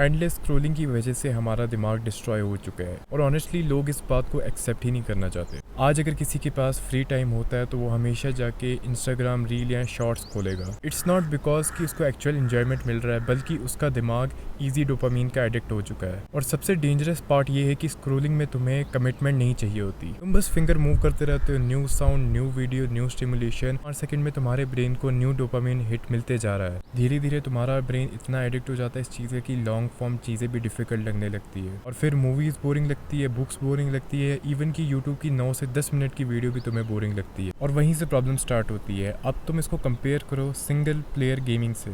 Endless scrolling की वजह से हमारा दिमाग डिस्ट्रॉय हो चुका है और ऑनेस्टली लोग इस बात को एक्सेप्ट ही नहीं करना चाहते। आज अगर किसी के पास फ्री टाइम होता है तो वो हमेशा जाके इंस्टाग्राम रील या शॉर्ट्स खोलेगा। इट्स नॉट बिकॉज कि उसको एक्चुअल इंजॉयमेंट मिल रहा है, बल्कि उसका दिमाग ईजी डोपामीन का एडिक्ट हो चुका है। और सबसे डेंजरस पार्ट ये है कि स्क्रोलिंग में तुम्हें कमिटमेंट नहीं चाहिए होती। तुम बस फिंगर मूव करते रहते हो, new sound, new video, new stimulation, और सेकंड में तुम्हारे ब्रेन को न्यू डोपामीन हिट मिलते जा रहा है। धीरे धीरे तुम्हारा ब्रेन इतना एडिक्ट हो जाता है इस चीज़ की लॉन्ग फॉर्म चीज़ें भी डिफिकल्ट लगने लगती है, और फिर मूवीज़ बोरिंग लगती है, बुक्स बोरिंग लगती है, इवन की यूट्यूब की 9 से 10 मिनट की वीडियो भी तुम्हें बोरिंग लगती है। और वहीं से प्रॉब्लम स्टार्ट होती है। अब तुम इसको कंपेयर करो सिंगल प्लेयर गेमिंग से।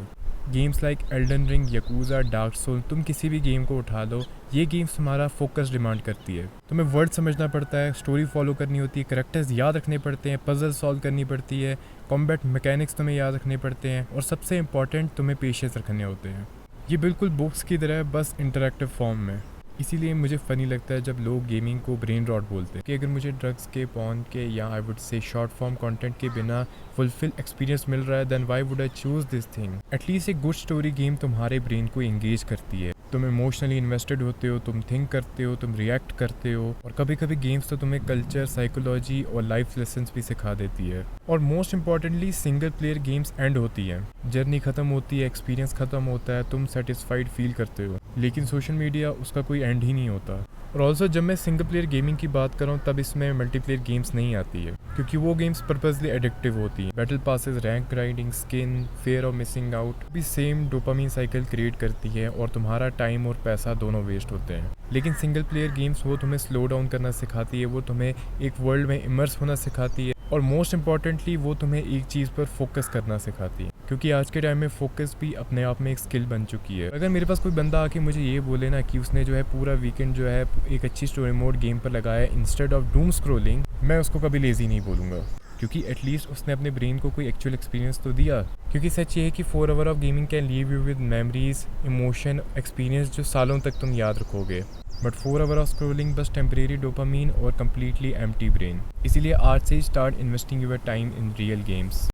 Games like Elden Ring, Yakuza, Dark Soul, तुम किसी भी गेम को उठा लो, ये गेम्स तुम्हारा फोकस डिमांड करती है। तुम्हें वर्ड समझना पड़ता है, स्टोरी फॉलो करनी होती है, करेक्टर्स याद रखने पड़ते हैं, पजल सॉल्व करनी पड़ती है, कॉम्बैट मैकेनिक्स तुम्हें याद रखने पड़ते हैं, और सबसे इंपॉर्टेंट तुम्हें पेशेंस रखने होते हैं। ये बिल्कुल बुक्स की तरह है, बस इंटरेक्टिव फॉर्म में। इसीलिए मुझे फ़नी लगता है जब लोग गेमिंग को ब्रेन रॉट बोलते हैं कि अगर मुझे ड्रग्स के, पॉर्न के, या I would say short form content के बिना फुलफिल एक्सपीरियंस मिल रहा है, then why would I choose this thing. At least एक गुड स्टोरी गेम तुम्हारे ब्रेन को एंगेज करती है, तुम इमोशनली इन्वेस्टेड होते हो, तुम थिंक करते हो, तुम रिएक्ट करते हो, और कभी कभी गेम्स तो तुम्हें कल्चर, साइकोलॉजी और लाइफ लेसन्स भी सिखा देती है। और most importantly single player games and होती है, जर्नी खत्म होती है, एक्सपीरियंस खत्म होता है, तुम सेटिस्फाइड फील करते हो, लेकिन सोशल मीडिया उसका कोई एंड ही नहीं होता। और ऑल्सो जब मैं सिंगल प्लेयर गेमिंग की बात कर रहा हूँ तब इसमें मल्टीप्लेयर गेम्स नहीं आती है, क्योंकि वो गेम्स पर्पसली एडिक्टिव होती हैं। Battle passes, rank grinding, skin, fair of missing out भी सेम डोपामीन साइकिल क्रिएट करती है, और तुम्हारा टाइम और पैसा दोनों वेस्ट होते हैं। लेकिन सिंगल प्लेयर गेम्स वो तुम्हें स्लो डाउन करना सिखाती है, वो तुम्हें एक वर्ल्ड में इमर्स होना सिखाती है, और मोस्ट इंपॉर्टेंटली वो तुम्हें एक चीज़ पर फोकस करना सिखाती है, क्योंकि आज के टाइम में फोकस भी अपने आप में एक स्किल बन चुकी है। अगर मेरे पास कोई बंदा आके मुझे ये बोले ना कि उसने जो है पूरा वीकेंड जो है एक अच्छी स्टोरी मोड गेम पर लगाया इंस्टेड ऑफ डूम स्क्रोलिंग, मैं उसको कभी लेजी नहीं बोलूँगा, क्योंकि एटलीस्ट उसने अपने ब्रेन को कोई एक्चुअल एक्सपीरियंस तो दिया। क्योंकि सच ये है कि 4 hour of gaming can leave you with memories, emotion, experience जो सालों तक तुम याद रखोगे, बट 4 आवर ऑफ स्क्रोलिंग बस टेम्परेरी डोपामीन और कम्प्लीटली एम्प्टी ब्रेन। इसीलिए आज से ही start investing your time in real games.